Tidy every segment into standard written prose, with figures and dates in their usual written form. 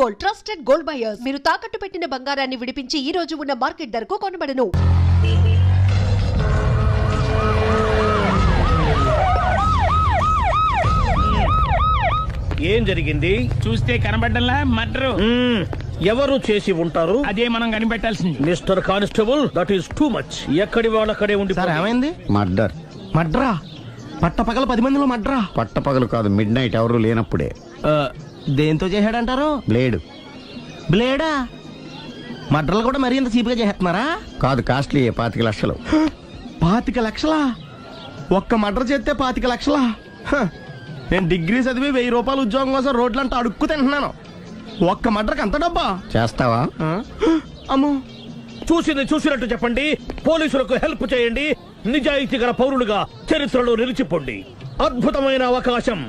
Gold, trusted gold buyers. మీరు తాకట్టు పెట్టిన బంగారాన్ని విడిపించి ఈ రోజు ఉన్న మార్కెట్ ధరకు కొనబడను. ఏం జరిగింది? చూస్తే కనబడ్డంలా మర్డరు. ఎవరు చేసి ఉంటారు? అదే మనం కనిపెట్టాల్సింది. Mister constable, that is too much. ఎక్కడి వాళ్ళక్కడే ఉండి సార్ ఏమైంది? మర్డర్. మడ్రా పట్టపగల 10 మందిలో మడ్రా. పట్టపగలు కాదు, మిడ్ నైట్ ఎవరు లేనప్పుడే. దేంతో చేశాడంటారు? బ్లేడ్. బ్లేడా? మడ్రలు కూడా మరీ ఇంత చీప్గా చేస్తున్నారా? కాదు, కాస్ట్లీ 25 లక్షలు. 25 లక్షలా? ఒక్క మడ్ర చేస్తే 25 లక్షలా? నేను డిగ్రీ చదివి 1000 రూపాయలు ఉద్యోగం కోసం రోడ్లంతా అడుక్కు తింటున్నాను. ఒక్క మడ్రకు అంత డబ్బా? చేస్తావా? అమ్మో, చూసింది చూసినట్టు చెప్పండి. పోలీసులకు హెల్ప్ చేయండి. నిజాయితీ గల పౌరులుగా చరిత్రలో నిలిచిపోండి. అద్భుతమైన అవకాశం.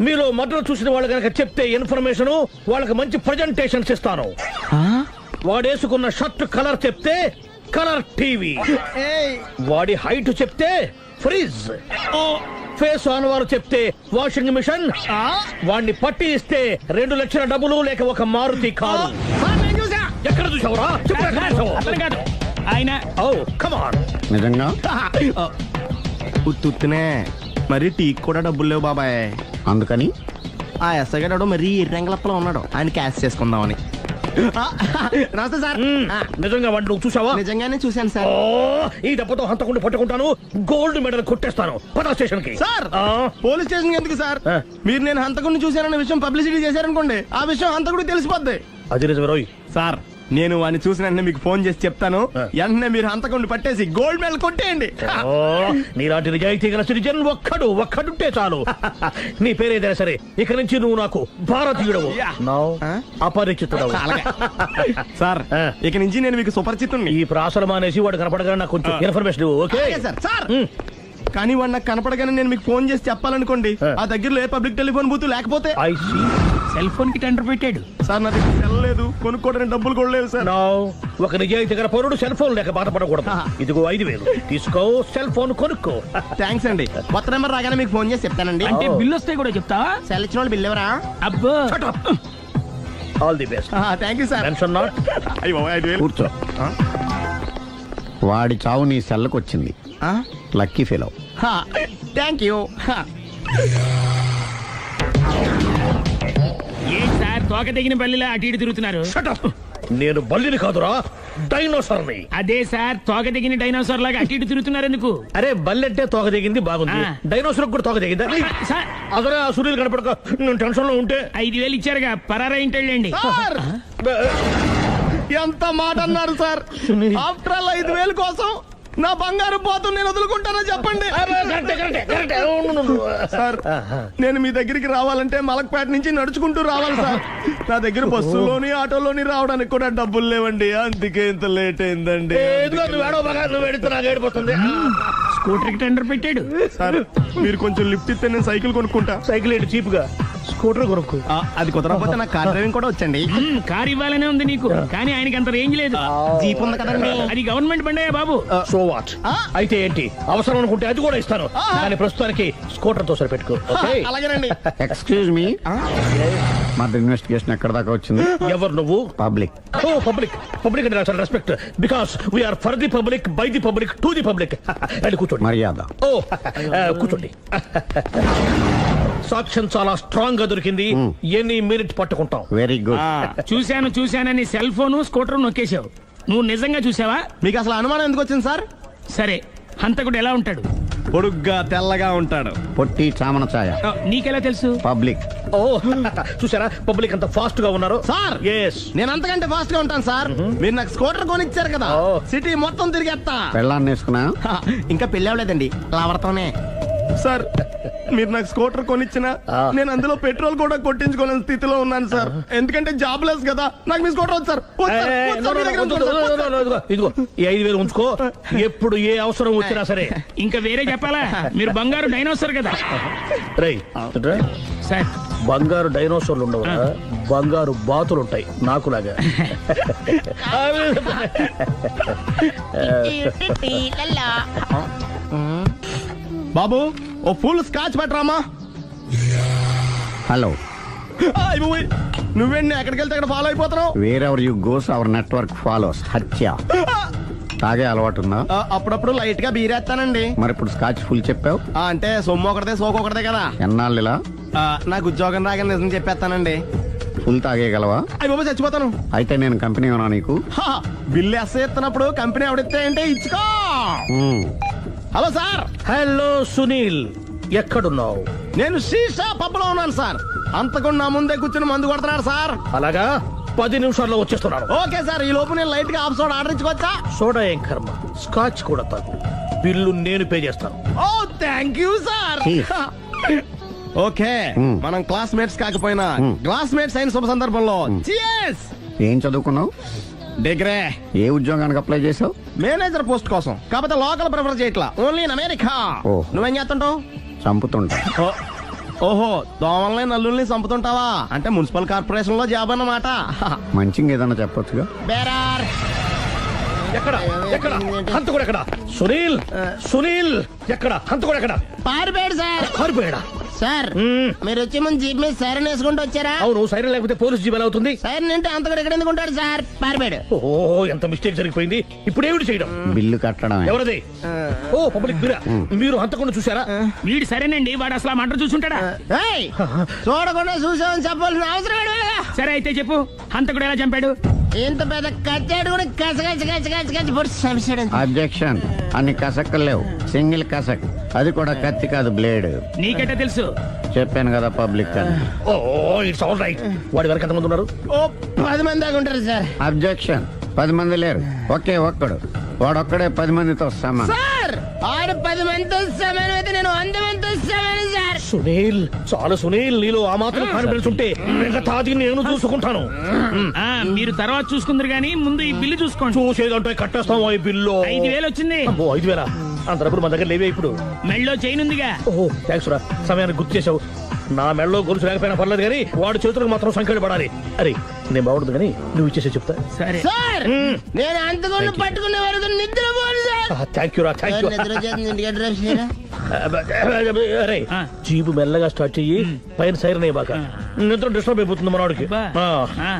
మీలో మర్డర్ చూసిన వాళ్ళు కనుక చెప్తే ఇన్ఫర్మేషన్, వాళ్ళకి మంచి ప్రజెంటేషన్స్ ఇస్తాను. వాడేసుకున్న షర్ట్ కలర్ చెప్తే కలర్ టీవీ, వాడి హైట్ చెప్తే ఫ్రిజ్, ఫేస్ ఆన్ వారు చెప్తే వాషింగ్ మిషన్, వాడిని పట్టి ఇస్తే 2 లక్షల డబ్బులు లేక ఒక మారుతి కారు. ఎక్కడ చూసావురా? అతను కాదు ఆయన. Oh come on. నిజంగా? ఉత్తునే మరి టీకి కూడా డబ్బులు లేవు బాబాయ్. అందుకని ఆ ఎస్ఐ గడు మరీ ఎర్రంగలప్పలో ఉన్నాడు, ఆయన క్యాష్ చేసుకుందామని. నమస్తే సార్. నిజంగా వాడిని నువ్వు చూసావా? నిజంగానే చూశాను సార్. ఈ దెబ్బతో హంతకుండా పట్టుకుంటాను, గోల్డ్ మెడల్ కొట్టేస్తాను. పద స్టేషన్ కి. సార్, పోలీస్ స్టేషన్ ఎందుకు సార్? ఆ. మీరు నేను హంతకుడిని చూశానన్న విషయం పబ్లిసిటీ చేశారనుకోండి, ఆ విషయం హంతకుడికి తెలిసిపోద్ది. అది నిజమే రోయ్. సార్, నేను వాడిని చూసిన వెంటనే మీకు ఫోన్ చేసి చెప్తాను. వెంటనే మీరు హంతకుడిని పట్టేసి గోల్డ్ మెడల్ కొట్టేయండి. నీలాంటి నిజాయితీ గల సిటిజన్ ఒక్కడుంటే చాలు. నీ పేరేదైనా సరే, ఇక నుంచి నువ్వు నాకు భారతీయుడవు, అపరిచితుడవు. సార్, ఇక నుంచి నేను మీకు సుపరిచితుణ్ణి. ఈ ప్రాసలు మానేసి వాడు కనపడగానే నాకు కొంచెం ఇన్ఫర్మేషన్ ఇవ్వు, ఓకే? సార్. సార్, కానీ వాడు నాకు కనపడగానే నేను మీకు ఫోన్ చేసి చెప్పాలనుకోండి, ఆ దగ్గరలో ఏ పబ్లిక్ టెలిఫోన్ బూత్ లేకపోతే. I see. సెల్ ఫోన్ కి టెండర్ పెట్టాడు. సార్, నా దగ్గర సెల్ లేదు, కొనుక్కోవడానికి డబ్బులు కూడా లేవు సార్. ఒక నిజాయితీ గల పౌరుడు సెల్ ఫోన్ లేక బాధపడకూడదు. ఇదిగో 5000 తీసుకో, సెల్ ఫోన్ కొనుక్కో. థ్యాంక్స్ అండి. కొత్త నెంబర్ రాగానే మీకు ఫోన్ చేసి చెప్తానండి. అంటే బిల్లు వస్తే కూడా చెప్తావా? సెల్ ఇచ్చిన వాళ్ళు బిల్ ఎవరా? అబ్బో, all the best. Thank you sir. Tension not. కూర్చో. వాడి చావు నీ సెల్లకు వచ్చింది. Lucky fellow. Thank you. ఏం సార్ తోక తెగిన బల్లిలా అటు ఇటు తిరుగుతున్నారు? నేను బల్లిని కాదురా, డైనోసార్ని. అదే సార్, తోక తెగిన డైనోసార్ లాగా అటు ఇటు తిరుగుతున్నారు ఎందుకు? అరే, బల్లెట్టే తోక దిగింది బాగుంది, డైనోసార్ కూడా తోక దిగిందా? సార్, అదరే ఆ సూర్యులు కనపడక నేను టెన్షన్ లో ఉంటే. 5000 ఇచ్చారుగా, పరారా ఇంటండి. ఎంత మాట అన్నారు సార్? ఆఫ్టర్ ఆల్ 5000 కోసం నా బంగారు పోతు నేను వదులుకుంటానని చెప్పండి. సార్, నేను మీ దగ్గరికి రావాలంటే మలక్పేట నుంచి నడుచుకుంటూ రావాలి సార్. నా దగ్గర బస్సులోని ఆటోలోని రావడానికి కూడా డబ్బులు లేవండి, అందుకే ఇంత లేట్ అయిందండి. స్కూటర్ కి టెండర్ పెట్టాడు. సార్, మీరు కొంచెం లిఫ్ట్ ఇస్తే నేను సైకిల్ కొనుక్కుంటా. సైకిల్ ఏంటి చీప్ గా, స్కూటర్ కొనుక్కో. అది కుదరకపోతే నాకు కార్ డ్రైవింగ్ కూడా వచ్చండి. కార్ ఇవ్వాలనే ఉంది నీకు, కానీ ఆయనకి అంత రేంజ్ లేదు. జీప్ ఉంది కదండి. అది గవర్నమెంట్ బండయా బాబు. So what? అయితే ఏంటి, అవసరం అనుకుంటే అది కూడా ఇస్తాను, కానీ ప్రస్తుతానికి స్కూటర్ తో సరిపెట్టుకో. అలాగేనండి. ఎక్స్క్యూజ్ మీ, మర్డర్ ఇన్వెస్టిగేషన్ ఎక్కడ దాకా వచ్చింది? ఎవరు నువ్వు? పబ్లిక్. ఓ పబ్లిక్. పబ్లిక్ అంటే చాలా respect, because we are for the public, by the public, to the public. అని కూర్చోండి. మర్యాద. ఓ కూర్చోండి. సాక్ష్యం చాలా స్ట్రాంగ్ గా దొరికింది, ఎన్ని మినిట్ పట్టుకుంటాం. Very good. చూశానని సెల్ ఫోన్ స్కూటర్ నొక్కేశావు. నువ్వు నిజంగా చూసావా? మీకు అసలు అనుమానం ఎందుకు వచ్చింది సార్? సరే, హంతకుడు ఎలా ఉంటాడు? పొడుగ్గా తెల్లగా ఉంటాడు. పొట్టి చామన ఛాయ. నీకెలా తెలుసు? పబ్లిక్. ఓ చూసారా, పబ్లిక్ అంత ఫాస్ట్ గా ఉన్నారు. సార్, ఎస్, నేను అంతకంటే ఫాస్ట్ గా ఉంటాను సార్. మీరు నాకు స్కూటర్ కొనిచ్చారు కదా, సిటీ మొత్తం తిరిగేస్తా. పెళ్ళాన్ని వేసుకున్నా? ఇంకా పెళ్లి అవ్వలేదండి, లావర్తోనే. సార్, మీరు నాకు స్కూటర్ కొనిచ్చిన నేను అందులో పెట్రోల్ కూడా కొట్టించుకోలేని స్థితిలో ఉన్నాను సార్. ఎందుకంటే జాబ్ లెస్ కదా, నాకు మీ స్కూటర్ వద్దు సార్. ఇదిగో ఈ 5000 ఉంచుకో, ఎప్పుడు ఏ అవసరం వచ్చినా సరే. ఇంకా వేరే చెప్పాలా? మీరు బంగారు డైనోసార్ కదా. రేయ్ సార్, బంగారు డైనోసార్లు ఉండవు, బంగారు బాతులు ఉంటాయి నాకులాగా. బాబు, ఓ ఫుల్ స్కాచ్ పెట్టరామా? హలో, నువ్వేంటి ఎక్కడికి వెళ్తే అక్కడ ఫాలో అయిపోతున్నావు? Wherever you goes our network follows. హత్య. తాగే అలవాటు ఉందా? అప్పుడప్పుడు లైట్ గా బీరేస్తానండి. మరి ఇప్పుడు స్కాచ్ ఫుల్ చెప్పావు. అంటే సొమ్ము ఒకటిదే సోకు ఒకటిదే కదా. ఎన్నాళ్ళు ఇలా? నాకు ఉద్యోగం రాగానే నిజం చెప్పేస్తానండి. ఫుల్ తాగేయగలవా? అయ్యి బాబా చచ్చిపోతాను. అయితే నేను కంపెనీ ఉన్నా నీకు. బిల్లు ఎస్ ఎత్తినప్పుడు కంపెనీ ఎవడిస్తే అంటే ఇచ్చుకో. Hello sir. హలో సునీల్, ఎక్కడున్నావు? నేను శీషా పబ్బులో ఉన్నాను సార్. అంతకుండా నా ముందే కూర్చుని మందు కొడుతున్నాడు సార్. అలాగా, 10 నిమిషాల్లో వచ్చేస్తున్నాను. ఓకే సార్, ఈ లోపు నేను లైట్ గా హాఫ్ సోడా ఆర్డర్ ఇచ్చుకోవచ్చా? సోడా ఏం కర్మ, స్కాచ్ కూడా తాగు. బిల్లు నేను పే చేస్తాను. ఓ థ్యాంక్ యూ సార్. ఓకే, మనం క్లాస్మేట్స్ కాకపోయినా క్లాస్మేట్స్ అయిన శుభ సందర్భంలో cheers. ఏం చదువుకున్నావు? డిగ్రీ. ఏ ఉద్యోగానికి అప్లై చేసావు? మేనేజర్ పోస్ట్ కోసం. కాకపోతే లోకల్ ప్రిఫర్ చేయట్లా, ఓన్లీ ఇన్ అమెరికా. ఓ. నువ్వేం చేస్తుంటావు? చంపుతుంటా. ఓహో, దోమల్ని నల్లుల్ని చంపుతుంటావా? అంటే మున్సిపల్ కార్పొరేషన్ లో జాబ్ అన్నమాట. మంచిగా ఏదన్నా చెప్పొచ్చుగా. బేరార్. ఎక్కడ ఎక్కడ హంతకుడు ఎక్కడ? సునీల్, సునీల్ ఎక్కడ? హంతకుడు ఎక్కడ? పారిపోయాడు సార్. పారిపోయాడా? సార్ మీరు వచ్చే ముందు జీప్ మీద సైరన్ వేసుకుంటూ వచ్చారా? అవును, సైరన్ లేకపోతే పోలీస్ జీబ్ ఎలా అవుతుంది? సైరన్ అంటే అంతకుడు ఎక్కడ ఎందుకు ఉంటాడు సార్? పారిపోయాడు. ఓ, ఎంత మిస్టేక్ జరిగిపోయింది. ఇప్పుడు ఏమిటి చేయడం? బిల్లు కట్టడమే. ఎవరిది? ఓ, పబ్లిక్ బిరా. మీరు హంతకుండా చూసారా? వీడు సరేనండి, వాడు అసలు ఆ మంట చూసుంటాడా? ఏయ్, చూడకుండా చూసామని చెప్పాల్సిన అవసరం ఏంటి? సరే అయితే చెప్పు, హంతకుడు ఎలా చంపాడు? ఇంత పెద్ద కచ్చాడు కూడా కచ్చ పొడి సమస్య. అబ్జెక్షన్. అన్ని కసక్కలు లేవు, సింగిల్ కసక్. అది కూడా కత్తి కాదు, బ్లేడ్. నీకెట్టా తెలుసు? చెప్పాను కదా పబ్లిక్ అని. ఓ, ఇట్స్ ఆల్ రైట్. వాడి వరకు ఎంతమంది ఉన్నారు? ఓ 10 మంది దాకా ఉంటారు సార్. అబ్జెక్షన్. 10 మంది లేరు, ఒకే ఒక్కడు. వాడొక్కడే 10 మందితో సమానం. సార్ ఆడు 10 మందితో సమానం అయితే నేను 100 మందితో సమానం సార్. సునీల్, చాలు సునీల్, నీలో ఆ మాత్రం కాన్ఫిడెన్స్ ఉంటే మిగతాది నేను చూసుకుంటాను. ఆ, మీరు తర్వాత చూసుకుందరు గానీ ముందు ఈ బిల్లు చూసుకోండి. చూసేదంటే కట్టేస్తాం ఈ బిల్లు. 5,000 వచ్చింది. అమ్మో, 5,000? అంత డబ్బులు మన దగ్గర లేవే ఇప్పుడు. మెళ్ళో చైన్ ఉందిగా. ఓహో, థ్యాంక్స్ రా, సమయానికి గుర్తు చేసావు. నా మెడలో గొలుసు లేకపోయినా పర్లేదు కానీ వాడి చేతులకు మాత్రం సంఖ్యలు పడాలి. అరే, నేను బాగుండదు కానీ నువ్వు ఇచ్చేసే చెప్తా. సరే సార్ నేను అంతకుండా పట్టుకునే వరకు నిద్రపోను సార్. థ్యాంక్ యూ రా, థ్యాంక్ యూ. నిద్ర వచ్చేస్తుంది, ఇంటికి డ్రైవ్ చేయరా? అరే, ఆ. జీబు మెల్లగా స్టార్ట్ చెయ్యి, పైన సైరన్ అయ్యి బాగా. నిద్ర డిస్టర్బ్ అయిపోతుంది మనవాడికి. బా. ఆ.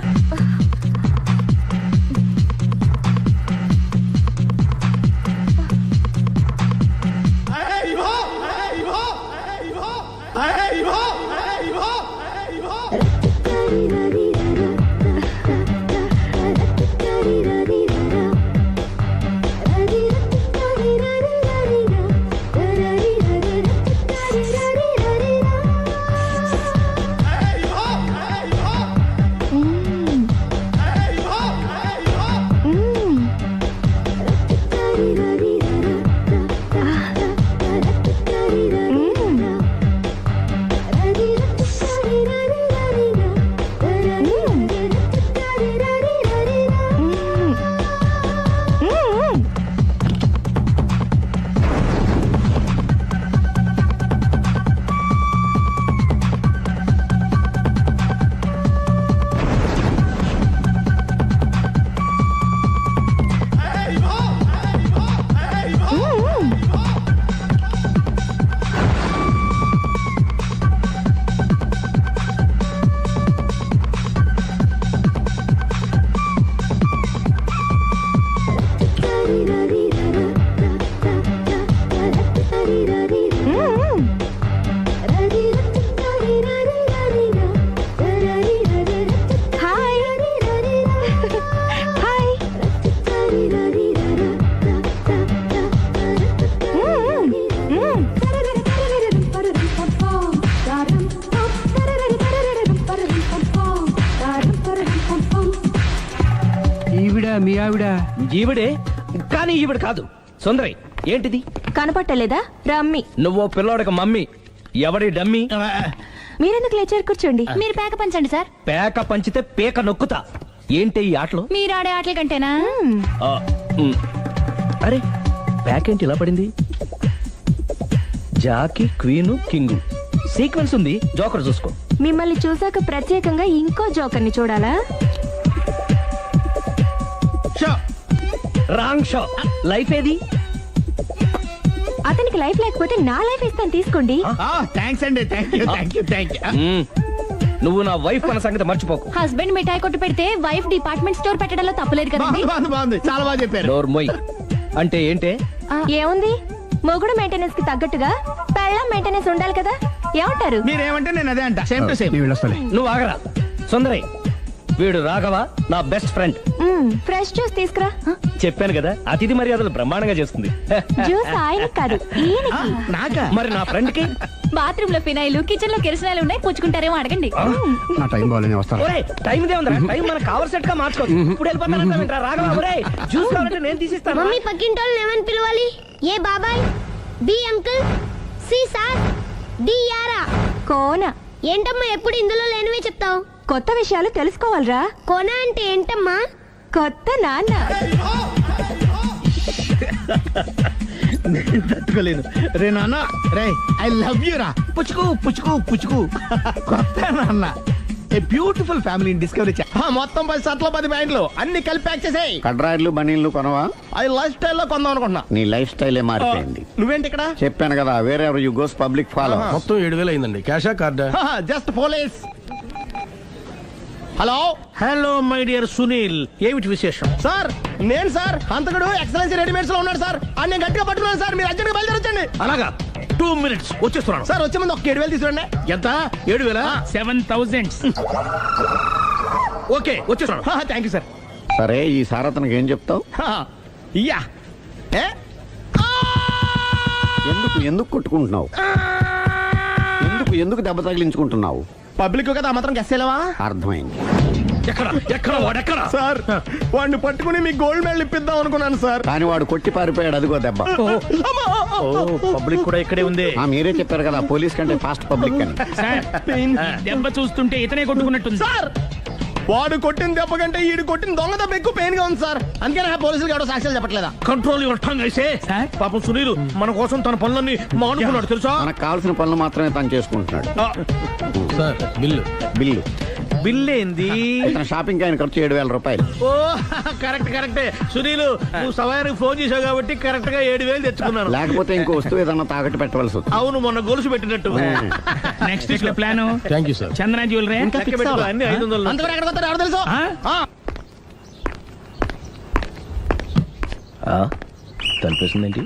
మీ ఆవిడ ఈవిడే, కానీ ఈవిడ కాదు. సుందరి, ఏంటిది? కనపట్టలేదా? రమ్మి. నువ్వు పిల్లోడికి మమ్మీ. ఎవడి డమ్మీ? మీరెందుకు లేచారు? కూర్చోండి. మీరు పేక పంచండి సార్. పేక పంచితే పేక నొక్కుతా. ఏంటి ఈ ఆటలు? మీరు ఆడే ఆటల కంటేనా? ఆ, అరే, పేక ఏంటి ఇలా పడింది? జాకి, క్వీను, కింగు సీక్వెన్స్ ఉంది. జోకర్ చూసుకో. మిమ్మల్ని చూసాక ప్రత్యేకంగా ఇంకో జోకర్ని చూడాలా? Wrong show. లైఫ్ ఏది? అతనికి లైఫ్ లేకపోతే నా లైఫ్ ఇస్తాను, తీసుకోండి. థ్యాంక్స్ అండి. Thank you. నువ్వు నా వైఫ్ అన్న సంగతి మర్చిపోకు. హస్బెండ్ మిఠాయి కొట్టు పెడితే వైఫ్ డిపార్ట్మెంట్ స్టోర్ పెట్టడంలో తప్పలేదు కదండి. బాగుంది చాలా బాగా చెప్పారు. డోర్ మొయ్. అంటే ఏంటే? ఏముంది, మొగుడు మెయింటెనెన్స్ కి తగ్గట్టుగా పెళ్ళాం మెయింటెనెన్స్ ఉండాలి కదా. ఏమంటారు? మీరేమంటే నేను అదే అంట. Same to same. నువ్వు ఆగరా సుందరై. వీడు రాఘవ నా బెస్ట్ ఫ్రెండ్. ఫ్రెష్ జ్యూస్ తీసుకురా. చెప్పాను కదా, అతిథి మర్యాదలు బ్రహ్మాండంగా చేస్తుంది. జ్యూస్ ఆయనకి కాదు, ఈయనకి. నాకా? మరి నా ఫ్రెండ్ కి? బాత్రూమ్ లో ఫినాయిల్, కిచెన్ లో కిరసనాయిలు ఉన్నాయి, పుచ్చుకుంటారేమో అడగండి. నా టైం బాగాలేని వస్తాను. ఒరేయ్, టైం ఇదే ఉందిరా. టైం మనకు కవర్ సెట్ గా మార్చుకోవచ్చు. ఇప్పుడు వెళ్ళిపోతానంటా రాఘవ. ఒరేయ్, జ్యూస్ కావాలంటే నేను తీసిస్తాను. మమ్మీ పక్కింటోళ్ళని ఏమని పిలవాలి? ఏ బాబాయ్, B uncle, C sir, D యారా. కోన. ఏంటమ్మా ఎప్పుడు ఇందులో లేనివే చెప్తావు? కొత్త విషయాలు తెలుసుకోవాలిరా. కోన అంటే ఏంటమ్మా? కొత్త నాన్న. తట్టుకోలేదు రే నాన్న. రే ఐ లవ్ యూ రా. పుచ్చుకు పుచ్చుకు పుచ్చుకు. కొత్త నాన్న. A beautiful family discovery. మొత్తం 10 షర్ట్లు 10 ప్యాంట్లు అన్ని కలిపి ప్యాక్ చేసేయ్. కడ్రాయిలు బనీళ్లు కొనవా? అది లైఫ్ స్టైల్ లో కొందాం అనుకుంటున్నా. నీ లైఫ్ స్టైలే మారిపోయింది. నువ్వేంటి ఇక్కడ? చెప్పాను కదా, వేరే యు గోస్ పబ్లిక్ ఫాలో. మొత్తం 7,000 అయిందండి. క్యాషా కార్డా? Just police. Hello hello my dear Sunil, ఏమిటి విశేషం? సార్, నేను సార్ హంతకుడు ఎక్సలెన్సీ రెడీమేడ్స్ లో ఉన్నాడు సార్. అని నేను గట్టిగా పట్టుకున్నాను సార్. మీరు అర్జెంట్ గా బయలుదేరొచ్చండి. అలాగా, 2 minutes వచ్చేస్తున్నాను. సార్ వచ్చే ముందు ఒక 7,000 తీసుకురండి. ఎంత? 7,000? 7,000. ఓకే, వచ్చేస్తున్నాను. Thank you sir. సరే, ఈ సారతనకి ఏం చెప్తావు? ఇయ్యా. ఏ? ఎందుకు కొట్టుకుంటున్నావు? ఎందుకు దెబ్బ తగిలించుకుంటున్నావు? పబ్లిక్ కదా మాత్రం గెస్సేలవా? అర్థమైంది. ఎక్కడ వాడెక్కడ? సార్, వాడిని పట్టుకుని మీకు గోల్డ్ మెడల్ ఇప్పిద్దాం అనుకున్నాను సార్. కానీ వాడు కొట్టి పారిపోయాడు. అదిగో దెబ్బ. పబ్లిక్ కూడా ఇక్కడే ఉంది. మీరే చెప్పారు కదా, పోలీస్ కంటే ఫాస్ట్ పబ్లిక్ అని. సార్, దెబ్బ చూస్తుంటే ఇతనే కొట్టుకున్నట్టుంది. సార్, వాడు కొట్టిన దెబ్బ కంటే ఈడు కొట్టిన దొంగ దెబ్బ ఎక్కువ పెయిన్ గా ఉంది సార్. అందుకే నా పోలీసులు ఎవడో సాక్ష్యాలు చెప్పట్లేదా? కంట్రోల్ యువర్ టంగ్ అయితే. పాపం సునీల్ మన కోసం తన పనులన్నీ మానుకున్నాడు తెలుసా? మనకు కావాల్సిన పనులు మాత్రమే తను చేసుకుంటున్నాడు. Sir bill. బిల్ ఏంది? తన షాపింగ్ ఆయన ఖర్చు 7,000 రూపాయలు. ఓ కరెక్టే సునీల్, నువ్వు సమయానికి ఫోన్ చేసావు కాబట్టి కరెక్ట్ గా 7,000 తెచ్చుకున్నాను. లేకపోతే ఇంకో వస్తువు ఏదన్నా తాకట్టు పెట్టవలసి వస్తుంది. అవును, మొన్న గొలుసు పెట్టినట్టు. నెక్స్ట్ వీక్ లో plan thank you sir. Chandana jewellery. లెక్క పెట్టుకో, అన్ని 500. అంతవరకు ఎక్కడ పోతారు ఎవరు తెలుసు? తలిపేసిందేంటి?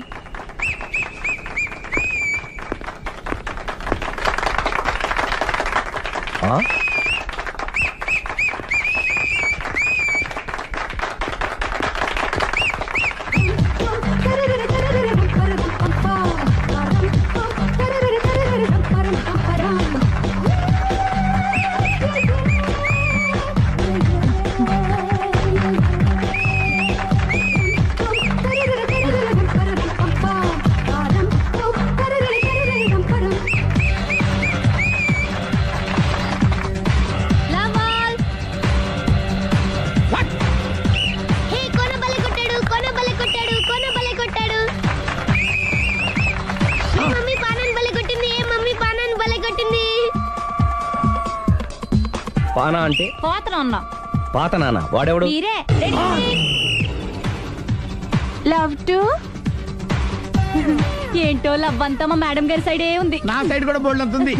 పానా అంటే? పాత నాన్న. వాడెవడు? మీరే. లవ్ టు ఏంటో లవ్ అంతా మా మేడం గారి సైడే ఉంది. నా సైడ్ కూడా బోల్డ్ అవుతుంది.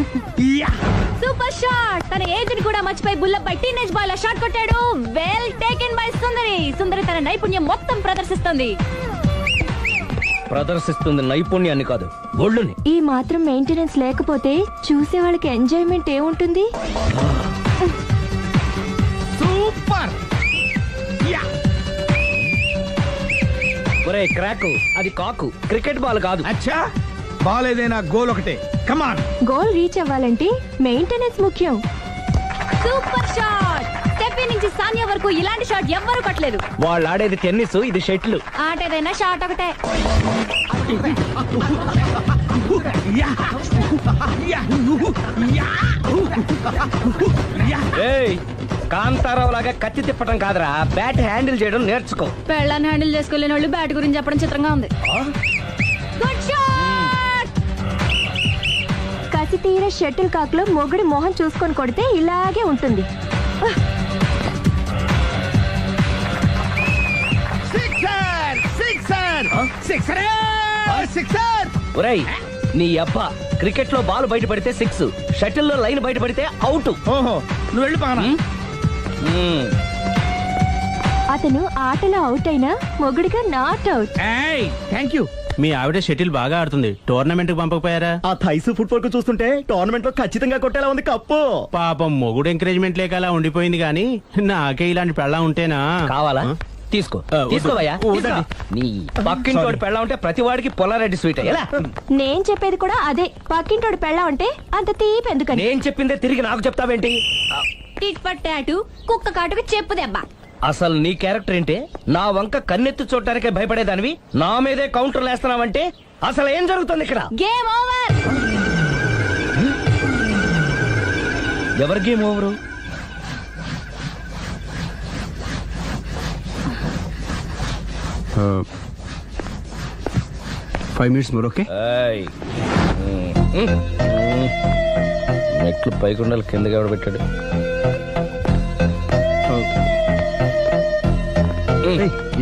Super shot. తన ఏజ్ ని కూడా మర్చిపోయి బుల్లపై టీనేజ్ బాయ్ లా షాట్ కొట్టాడు. వెల్ టేకెన్ బై సుందరి. సుందరి తన నైపుణ్యం మొత్తం ప్రదర్శిస్తుంది నైపుణ్యాన్ని కాదు, ఒళ్ళుని. ఈ మాత్రం మెయింటెనెన్స్ లేకపోతే చూసే వాళ్ళకి ఎంజాయ్మెంట్ ఏముంటుంది? సూపర్. ఒరే క్రాకు, అది కాకు, క్రికెట్ బాల్ కాదు. అచ్చా, బాల్ ఏదైనా గోల్ ఒకటే. కమాన్. గోల్ రీచ్ అవ్వాలంటే మెయింటెనెన్స్ ముఖ్యం. Super shot. స్టెఫీ నుంచి సానియా వరకు ఇలాంటి షాట్ ఎవ్వరూ కొట్టలేదు. వాళ్ళు ఆడేది టెన్నిస్, ఇది షటిల్. ఆట ఏదైనా షాట్ ఒకటే. ఏయ్, కాంతారావు లాగా కత్తి తిప్పటం కాదురా, బ్యాట్ హ్యాండిల్ చేయడం నేర్చుకో. పెళ్ళాన్ని హ్యాండిల్ చేసుకోలేని వాళ్ళు బ్యాట్ గురించి చెప్పడం చిత్రంగా ఉంది. Good shot. కసి తీర షటిల్ కాక్ లో మొగుడి మొహం చూసుకొని కొడితే ఇలాగే ఉంటుంది. ఒరేయ్, నీ అబ్బా క్రికెట్ లో బాల్ బయట పడితే 6, షటిల్ లో లైన్ బయట పడితే అవుట్. ఓహో నువ్వు వెళ్ళి పక్కన. అతను ఆటలో అవుట్ అయినా మొగుడిగా నాట్ అవుట్. Thank you. మీ ఆవిడ షటిల్ బాగా ఆడుతుంది, టోర్నమెంట్ కి పంపకపోయారా? ఆ థైస్ ఫుట్బాల్ కు చూస్తుంటే టోర్నమెంట్ లో ఖచ్చితంగా కొట్టేలా ఉంది కప్పు. పాపం మొగుడు ఎంకరేజ్మెంట్ లేక అలా ఉండిపోయింది కానీ నాకే ఇలాంటి పెళ్ళ ఉంటేనా. కావాలా? తీసుకో తీసుకోవయ్యా. నీ పక్కింటి వాడు పెళ్ళ ఉంటే ప్రతి వాడికి పొలారెడ్డి స్వీట్. ఎలా? నేను చెప్పేది కూడా అదే. పక్కింటోడు పెళ్ళా ఉంటే అంత తీపి ఎందుకని. నేను చెప్పిందే తిరిగి నాకు చెప్తావేంటి? టిట్ పట్ టాటు, కుక్క కాటుకు చెప్పు దెబ్బ. అసలు నీ క్యారెక్టర్ ఏంటి? నా వంక కన్నెత్తి చూడటానికే భయపడేదానివి నా మీదే కౌంటర్లు వేస్తున్నావంటే అసలు ఏం జరుగుతుంది ఇక్కడ? Game over. ఎవరి game over? Uh, 5 minutes more, okay? మెట్లు పైకుండాలి కిందకి ఎవడ పెట్టాడు?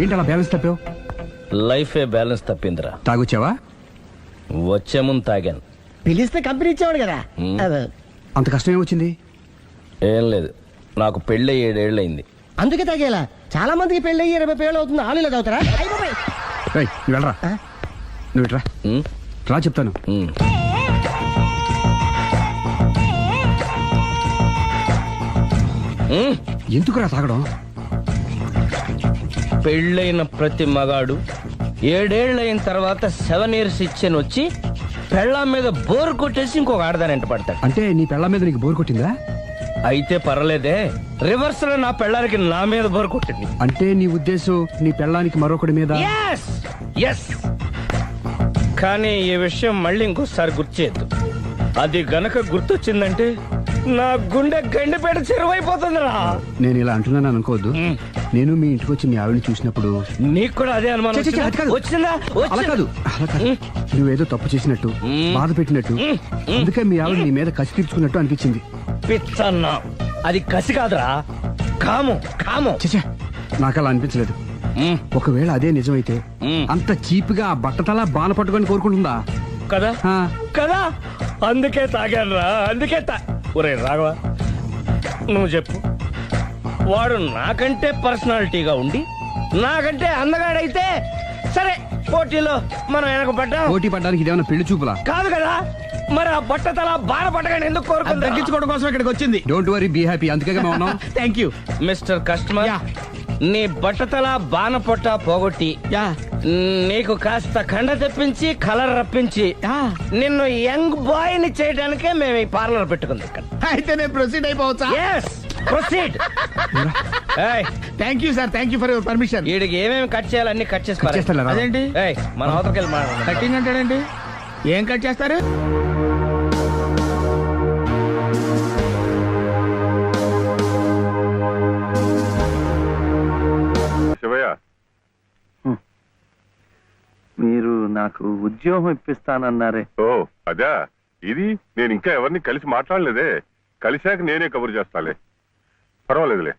ఏంటి అలా బ్యాలెన్స్ తప్పావు? లైఫే బ్యాలెన్స్ తప్పిందిరా. తాగొచ్చావా? వచ్చే ముందు తాగాను. పిలిస్తే కంపెనీ ఇచ్చేవాడు కదా. అంత కష్టం ఏమొచ్చింది? ఏం లేదు, నాకు పెళ్ళి 7 ఏళ్ళు అయింది. అందుకే తాగేలా. చాలా మందికి పెళ్ళి 20 ఏళ్ళు అవుతుంది. ఆలు ఇలా తాగుతారా? నువ్వు వెళ్ళరా, నువ్వు ఇట్రా రా చెప్తాను. ఎందుకురా తాగడం? పెళ్ళైన ప్రతి మగాడు 7 ఏళ్ళు అయిన తర్వాత 7 years ఇచ్చాను వచ్చి పెళ్ళాం మీద బోరు కొట్టేసి ఇంకొక ఆడదానంట పడతాడు. అంటే నీ పెళ్ళ మీద నీకు బోర్ కొట్టిందా? అయితే పర్లేదే, రివర్స్ లో నా పెళ్ళానికి నా మీద బోరు కొట్టింది. అంటే నీ ఉద్దేశం నీ పెళ్ళానికి మరొకటి మీద? ఎస్. కానీ ఈ విషయం మళ్ళీ ఇంకోసారి గుర్తు చేయొద్దు. అది గనక గుర్తొచ్చిందంటే నా గుండె గండిపేట చెరువైపోతుందిరా. నేను ఇలా అంటున్నాను అనుకోవద్దు. నేను మీ ఇంటికి వచ్చి మీ ఆవిడని చూసినప్పుడు నీకు కూడా అదే అనుమానం ఛీ, ఛీ, అది కాదు. వచ్చిందా? అలా కాదు, అలా కాదు. నువ్వేదో తప్పు చేసినట్టు, బాధ పెట్టినట్టు, అందుకే మీ ఆవిడ నీ మీద కసి తీర్చుకున్నట్టు అనిపించింది. పిచ్చన్నా, అది కసి కాదురా, కాము. చచ్చా, నాకు అలా అనిపించలేదు. ఒకవేళ అదే నిజమైతే అంత చీప్ గా ఆ బట్టతలా బాణ పట్టుకొని కోరుకుంటుందా? కదా ఆ. కదా, అందుకే తాగాను రా, ఒరే రాఘవ, నువ్వు చెప్పు. వాడు నాకంటే పర్సనాలిటీగా ఉండి నాకంటే అందగాడైతే సరే, పోటీలో మనం వెనకబడ్డాం. పోటీ పడ్డానికి ఇదేమన్నా పెళ్లి చూపులా? కాదు కదా, మరి ఆ బట్టతల బాణ పట్టగానే ఎందుకు కోరుకుంది? తగ్గించుకోవడం కోసం ఇక్కడికి వచ్చింది. Don't worry, be happy. అందుకే మేము ఉన్నాం. Thank you mister customer. నీ బట్టతల బాణ పొట్ట పోగొట్టి నీకు కాస్త కండ తెప్పించి కలర్ రప్పించి నిన్ను యంగ్ బాయ్ ని చేయడానికే మేము ఈ పార్లర్ పెట్టుకుంది ఇక్కడ. అయితే నేను ప్రొసీడ్ అయిపోవచ్చా? Proceed. Thank you sir, thank you for your permission. వీడికి ఏమేమి కట్ చేయాలి అన్ని కట్ చేసి చేస్తారా? అదేంటి మన అవతలకి వెళ్ళి మాట్లాడదాం. కటింగ్ అంటాడండి? ఏం కట్ చేస్తారు? శివయ్య, మీరు నాకు ఉద్యోగం ఇప్పిస్తానన్నారే. ఓ అదా, ఇది నేను ఇంకా ఎవరిని కలిసి మాట్లాడలేదే. కలిశాక నేనే కబురు చేస్తాలే, పర్వాలేదులే.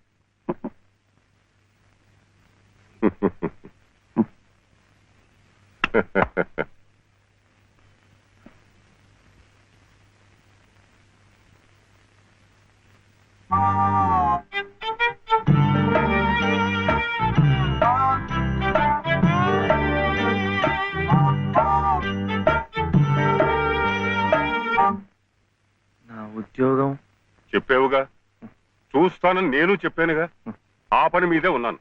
నా ఉద్యోగం చెప్పావుగా, చూస్తానని నేను చెప్పానుగా. ఆ పని మీదే ఉన్నాను.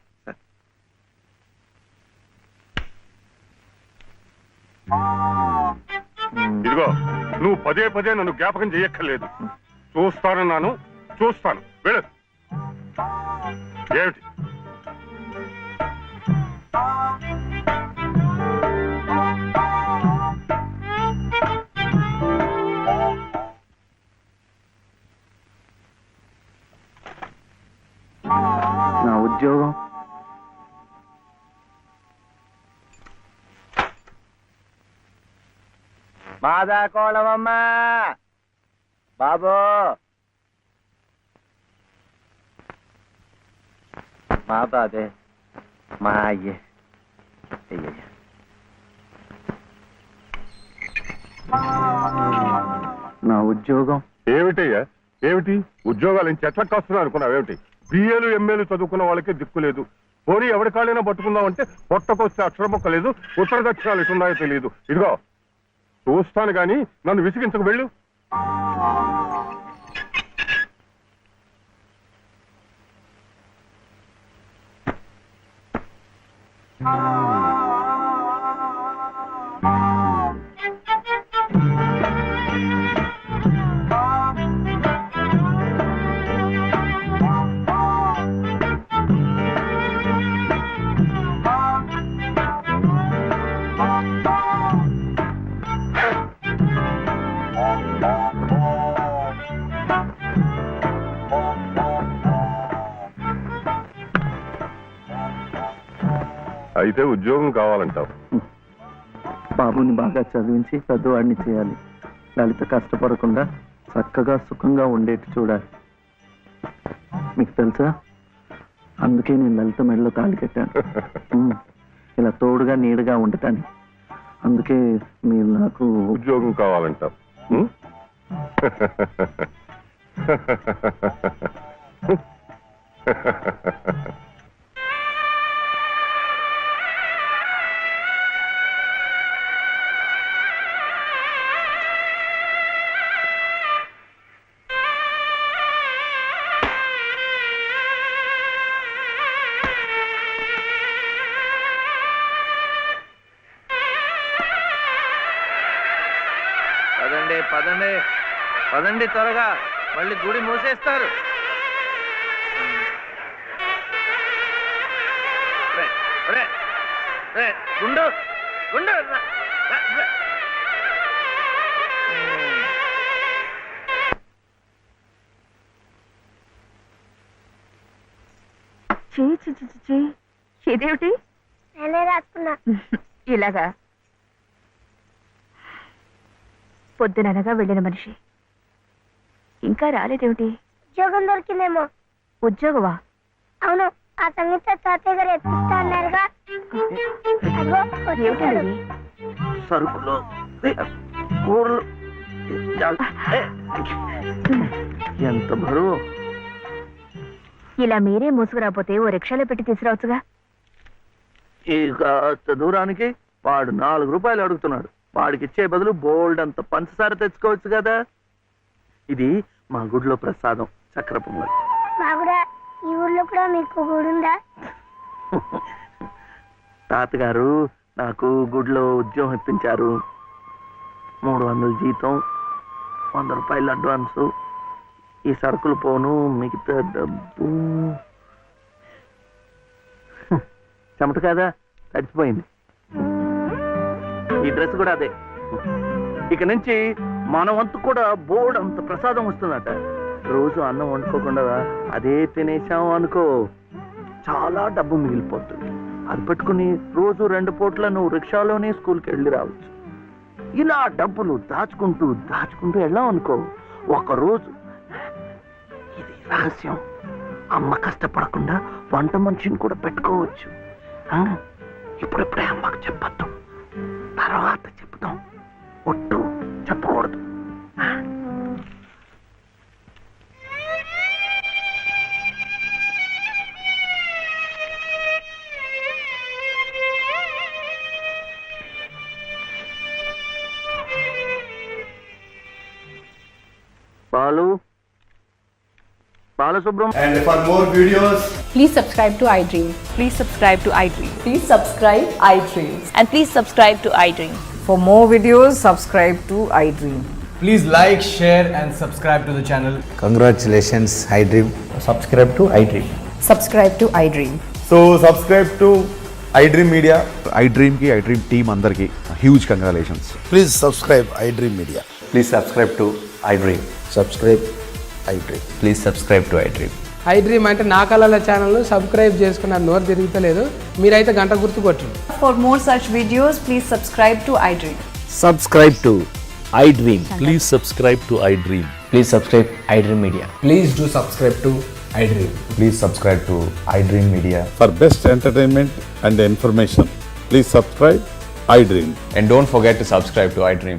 ఇదిగో, నువ్వు పదే పదే నన్ను జ్ఞాపకం చెయ్యక్కర్లేదు. చూస్తానన్నాను, చూస్తాను. వెళ్ళు. ఏమిటి? నా ఉద్యోగం మాదా కోళమమ్మా బాబు, మాదా అదే మా అయ్యే. అయ్యయ్య నా ఉద్యోగం. ఏమిటయ్యా ఏమిటి ఉద్యోగాలు చెట్లకు వస్తున్నావు అనుకున్నావు? ఏమిటి బిఏలు ఎంఏలు చదువుకున్న వాళ్ళకే దిక్కు లేదు. పోనీ ఎవరి కాళ్ళైనా పట్టుకుందామంటే పొట్టకొస్తే అక్షరం మొక్క లేదు, ఉత్తర దక్షిణాలు ఎటున్నాయో తెలియదు. ఇదిగో చూస్తాను గాని నన్ను విసిగించకు, వెళ్ళు. అయితే ఉద్యోగం కావాలంటావు? బాబుని బాగా చదివించి పెద్దవాడిని చేయాలి. లలిత కష్టపడకుండా చక్కగా సుఖంగా ఉండేట్టు చూడాలి. మీకు తెలుసా, అందుకే నేను లలిత మెడలో తాళి కట్టాను. ఇలా తోడుగా నీడగా ఉండటానికి. అందుకే మీరు నాకు ఉద్యోగం కావాలంటావు? పదండి పదండి పదండి, త్వరగా, మళ్ళీ గుడి మూసేస్తారు. గుండు గుండు ఇదేమిటి? నేనే రాసుకున్నా. ఇలాగా పొద్దుననగా వెళ్ళిన మనిషి ఇంకా రాలేదేమిటి? ఉద్యోగం దొరికిందేమో. ఉద్యోగమా? అవును, ఆ సంగీత తాతయ్య గారు ఎత్తిస్తా అన్నారుగా. అదిగో వచ్చేసాడు. ఏమిటండి? సరుకులు కూరలు ఎంత బరువు. ఇలా మీరే మోసుకురాపోతే ఓ రిక్షాలో పెట్టి తీసుకురావచ్చుగా. ఈ కాస్త దూరానికి వాడు 4 రూపాయలు అడుగుతున్నాడు. వాడికి ఇచ్చే బదులు బోల్డ్ అంత పంచదార తెచ్చుకోవచ్చు కదా. ఇది మా గుడిలో ప్రసాదం, చక్ర పొంగల్. మా కూడా ఈ ఊర్లో కూడా మీకు గుడి ఉందా? తాతగారు నాకు గుడిలో ఉద్యోగం ఇప్పించారు. 300 జీతం, 100 రూపాయలు అడ్వాన్సు. ఈ సరుకులు పోను, మిగతా డబ్బు చెమట కదా తడిచిపోయింది. ఈ డ్రెస్ కూడా అదే. ఇక నుంచి మన వంతు కూడా బోర్డు అంత ప్రసాదం వస్తుందట. రోజు అన్నం వండుకోకుండా అదే తినేసాం అనుకో, చాలా డబ్బు మిగిలిపోతుంది. అది పెట్టుకుని రోజు 2 పూట్ల నువ్వు రిక్షాలోనే స్కూల్కి వెళ్ళి రావచ్చు. ఇలా డబ్బులు దాచుకుంటూ దాచుకుంటూ వెళ్ళాం అనుకో, ఒకరోజు, ఇది రహస్యం, అమ్మ కష్టపడకుండా వంట మనిషిని కూడా పెట్టుకోవచ్చు. ఇప్పుడిప్పుడే అమ్మకు చెప్పద్దు, తర్వాత చెప్తాం. ఒట్టు చెప్పకూడదు. Balasubrahmanyam. And for more videos, Please subscribe to iDream. Please subscribe to iDream. Please subscribe iDream. And please subscribe to iDream. For more videos, subscribe to iDream. please like, share and subscribe to the channel. Congratulations iDream. Subscribe to iDream. Subscribe to iDream. So subscribe to iDream Media. iDream ki iDream team andarki huge congratulations. Please subscribe iDream media. Please subscribe to iDream. Subscribe iDream. Please subscribe to iDream. iDream అంటే నా కళల channel subscribe చేసుకున్నారు, నోరు తిరుగుతలేదు. మీరైతే గంట గుర్తు కొట్టండి. For more such videos, please subscribe to iDream. Subscribe to iDream. Please subscribe to iDream. Please subscribe iDream media. Please do subscribe to iDream. Please subscribe to iDream media. For best entertainment and information, please subscribe iDream. And don't forget to subscribe to iDream.